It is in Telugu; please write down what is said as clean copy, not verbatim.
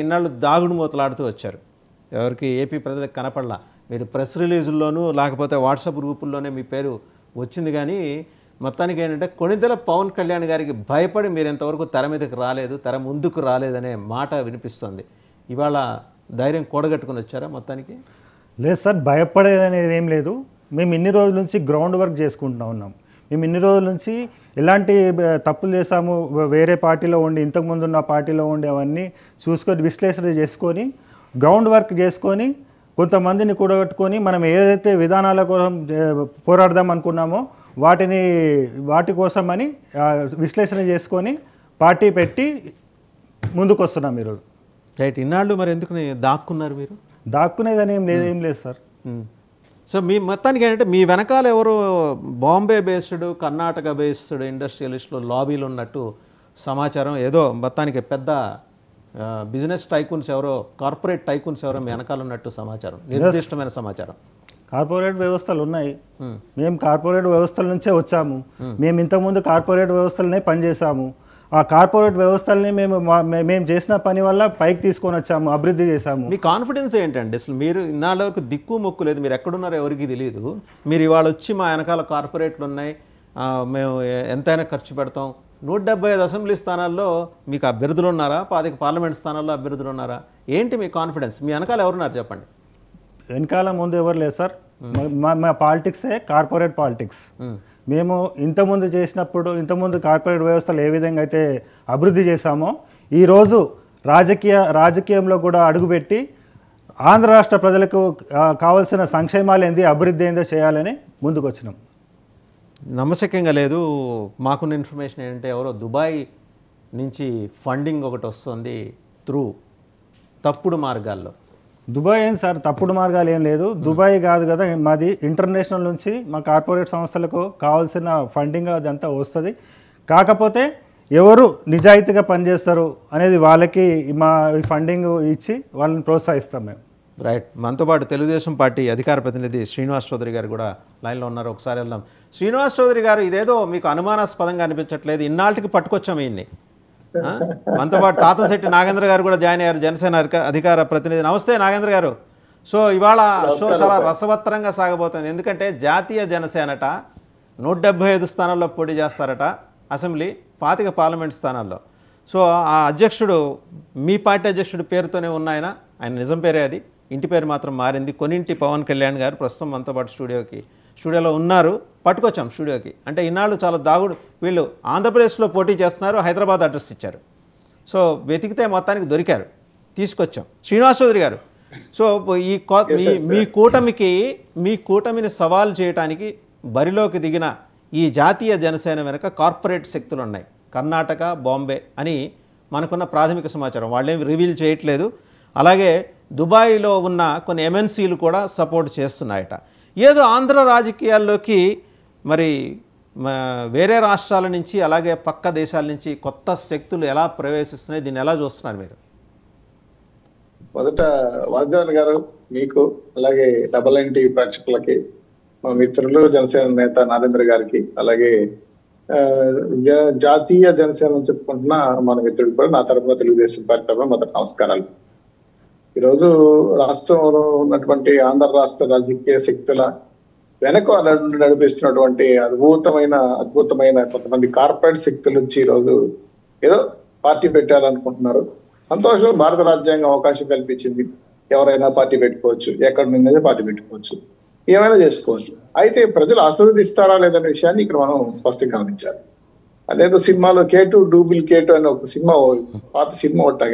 ఇన్నాళ్ళు దాగుడు మూతలాడుతూ వచ్చారు. ఎవరికి ఏపీ ప్రజలకు కనపడలా. మీరు ప్రెస్ రిలీజుల్లోనూ లేకపోతే వాట్సాప్ గ్రూపుల్లోనే మీ పేరు వచ్చింది. కానీ మొత్తానికి ఏంటంటే కొణిదెల పవన్ కళ్యాణ్ గారికి భయపడి మీరు ఇంతవరకు తెర మీదకి రాలేదు, తెర ముందుకు రాలేదనే మాట వినిపిస్తుంది. ఇవాళ ధైర్యం కూడగట్టుకుని వచ్చారా మొత్తానికి? లేదు సార్, భయపడేదనేది ఏం లేదు. మేము ఇన్ని రోజుల నుంచి గ్రౌండ్ వర్క్ చేసుకుంటూ ఉన్నాం. మేము ఇన్ని రోజుల నుంచి ఎలాంటి తప్పులు చేసాము, వేరే పార్టీలో ఉండి ఇంతకుముందు ఉన్న పార్టీలో ఉండి అవన్నీ చూసుకొని విశ్లేషణ చేసుకొని గ్రౌండ్ వర్క్ చేసుకొని కొంతమందిని కూడగట్టుకొని మనం ఏదైతే విధానాల కోసం పోరాడదాం అనుకున్నామో వాటి కోసమని విశ్లేషణ చేసుకొని పార్టీ పెట్టి ముందుకు వస్తున్నాం ఈరోజు. రైట్. ఇన్నాళ్ళు మరి ఎందుకు దాక్కున్నారు మీరు? దాక్కునేదని ఏం లేదు సార్. సో మీ మొత్తానికి ఏంటంటే మీ వెనకాల ఎవరు బాంబే బేస్డ్, కర్ణాటక బేస్డ్ ఇండస్ట్రియలిస్టులు లాబీలు ఉన్నట్టు సమాచారం. ఏదో మొత్తానికి పెద్ద బిజినెస్ టైకూన్స్ ఎవరో, కార్పొరేట్ టైకూన్స్ ఎవరో మీ వెనకాల ఉన్నట్టు సమాచారం, నిర్దిష్టమైన సమాచారం. కార్పొరేట్ వ్యవస్థలు ఉన్నాయి. మేము కార్పొరేట్ వ్యవస్థల నుంచే వచ్చాము. మేము ఇంతకుముందు కార్పొరేట్ వ్యవస్థలనే పనిచేసాము. ఆ కార్పొరేట్ వ్యవస్థల్ని మేము చేసిన పని వల్ల పైకి తీసుకొని వచ్చాము, అభివృద్ధి చేశాము. మీ కాన్ఫిడెన్స్ ఏంటండి? అసలు మీరు ఇన్నాళ్ళ వరకు దిక్కు మొక్కు లేదు, మీరు ఎక్కడున్నారో ఎవరికి తెలియదు. మీరు ఇవాళ వచ్చి మా వెనకాల కార్పొరేట్లు ఉన్నాయి, మేము ఎంతైనా ఖర్చు పెడతాం. 175 అసెంబ్లీ స్థానాల్లో మీకు అభ్యర్థులు ఉన్నారా? 25 పార్లమెంట్ స్థానాల్లో అభ్యర్థులు ఉన్నారా? ఏంటి మీ కాన్ఫిడెన్స్? మీ వెనకాల ఎవరున్నారు చెప్పండి. వెనకాల ముందు ఎవరు లేదు సార్. మా పాలిటిక్సే కార్పొరేట్ పాలిటిక్స్. మేము ఇంతకుముందు కార్పొరేట్ వ్యవస్థలు ఏ విధంగా అయితే అభివృద్ధి చేశామో ఈరోజు రాజకీయంలో కూడా అడుగుపెట్టి ఆంధ్ర రాష్ట్ర ప్రజలకు కావాల్సిన సంక్షేమాలు ఏంది, అభివృద్ధి ఏందో చేయాలని ముందుకు వచ్చినాం. నమ్మశక్యంగా లేదు. మాకున్న ఇన్ఫర్మేషన్ ఏంటంటే ఎవరో దుబాయ్ నుంచి ఫండింగ్ ఒకటి వస్తుంది త్రూ తప్పుడు మార్గాల్లో. దుబాయ్ ఏం సార్, తప్పుడు మార్గాలు ఏం లేదు. దుబాయ్ కాదు కదా, మాది ఇంటర్నేషనల్ నుంచి మా కార్పొరేట్ సంస్థలకు కావాల్సిన ఫండింగ్ అదంతా వస్తుంది. కాకపోతే ఎవరు నిజాయితీగా పనిచేస్తారు అనేది వాళ్ళకి మా ఫండింగ్ ఇచ్చి వాళ్ళని ప్రోత్సహిస్తాం మేము. రైట్. మనతో పాటు తెలుగుదేశం పార్టీ అధికార ప్రతినిధి శ్రీనివాస్ చౌదరి గారు కూడా లైన్లో ఉన్నారు. ఒకసారి వెళ్దాం. శ్రీనివాస్ చౌదరి గారు, ఇదేదో మీకు అనుమానాస్పదంగా అనిపించట్లేదు? ఇన్నాళ్ళకి పట్టుకొచ్చాము ఈయన్ని. మనతో పాటు తాతంశెట్టి నాగేంద్ర గారు కూడా జాయిన్ అయ్యారు, జనసేన అధికార ప్రతినిధి. నమస్తే నాగేంద్ర గారు. సో ఇవాళ షో చాలా రసవత్తరంగా సాగబోతుంది. ఎందుకంటే జాతీయ జనసేనట 175 స్థానాల్లో పోటీ చేస్తారట, అసెంబ్లీ 25 పార్లమెంట్ స్థానాల్లో. సో ఆ అధ్యక్షుడు మీ పార్టీ అధ్యక్షుడు పేరుతోనే ఆయన నిజం పేరే అది, ఇంటి పేరు మాత్రం మారింది. కొనింటి పవన్ కళ్యాణ్ గారు ప్రస్తుతం మనతో పాటు స్టూడియోలో ఉన్నారు. పట్టుకొచ్చాం స్టూడియోకి. అంటే ఇన్నాళ్ళు చాలా దాగుడు, వీళ్ళు ఆంధ్రప్రదేశ్లో పోటీ చేస్తున్నారు, హైదరాబాద్ అడ్రస్ ఇచ్చారు. సో వెతికితే మొత్తానికి దొరికారు, తీసుకొచ్చాం. శ్రీనివాస్ చౌదరి గారు, సో మీ కూటమిని సవాల్ చేయడానికి బరిలోకి దిగిన ఈ జాతీయ జనసేన వెనుక కార్పొరేట్ శక్తులు ఉన్నాయి, కర్ణాటక, బాంబే అని మనకున్న ప్రాథమిక సమాచారం. వాళ్ళేం రివీల్ చేయట్లేదు. అలాగే దుబాయ్లో ఉన్న కొన్ని ఎంఎన్సీలు కూడా సపోర్ట్ చేస్తున్నాయట. ఏదో ఆంధ్ర రాజకీయాల్లోకి మరి వేరే రాష్ట్రాల నుంచి అలాగే పక్క దేశాల నుంచి కొత్త శక్తులు ఎలా ప్రవేశిస్తున్నాయి, దీన్ని ఎలా చూస్తున్నారు మీరు? మొదట వాసుదేవన్ గారు, మీకు అలాగే డబల్ ఎన్టీ ప్రేక్షకులకి, మా మిత్రులు జనసేన నేత నరేంద్ర గారికి, అలాగే జాతీయ జనసేన చెప్పుకుంటున్న మన మిత్రుడు కూడా నా తరఫున తెలుగుదేశం పార్టీ తరఫున మొదటి నమస్కారాలు. ఈరోజు రాష్ట్రంలో ఉన్నటువంటి ఆంధ్ర రాష్ట్ర రాజకీయ శక్తుల వెనక నడిపిస్తున్నటువంటి అద్భుతమైన కొంతమంది కార్పొరేట్ శక్తుల నుంచి ఈరోజు ఏదో పార్టీ పెట్టాలనుకుంటున్నారు. సంతోషం. భారత రాజ్యాంగం అవకాశం కల్పించింది, ఎవరైనా పార్టీ పెట్టుకోవచ్చు, ఎక్కడ నిన్నదే పార్టీ పెట్టుకోవచ్చు, ఏమైనా చేసుకోవచ్చు. అయితే ప్రజలు ఆశీర్వదిస్తారా లేదనే విషయాన్ని ఇక్కడ మనం స్పష్టంగా గమనించాలి. అదేదో సినిమాలో K2 డూబిల్ K2 అనే ఒక సినిమా, పాత సినిమా ఒకటి